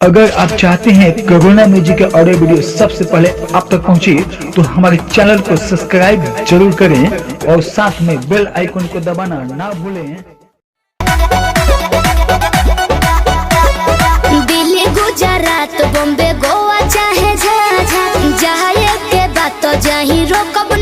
अगर आप चाहते हैं कोरोना म्यूजिक के ऑडियो वीडियो सबसे पहले आप तक पहुंचे तो हमारे चैनल को सब्सक्राइब जरूर करें और साथ में बेल आइकन को दबाना ना भूलें। दिल्ली गुजरात बॉम्बे गोवा चाहे जहाँ जाए के बात तो जाही रोकब